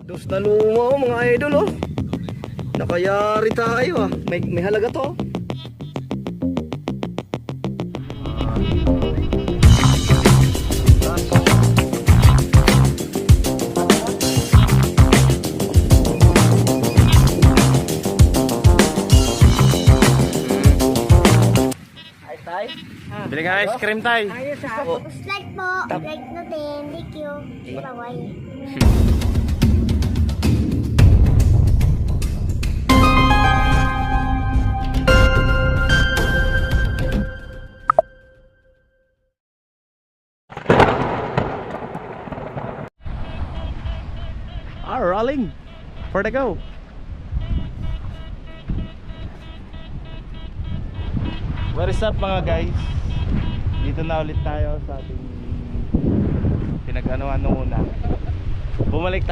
Dos na luma mga idol oh. Nakayari tayo ah. May halaga to. Bili ka ice cream tay. Like po. Like no din. Thank you. Bye-bye. Rolling for the go. What is up mga guys? Dito na ulit tayo sa ating pinag-anuan nung una. Bumalik tayo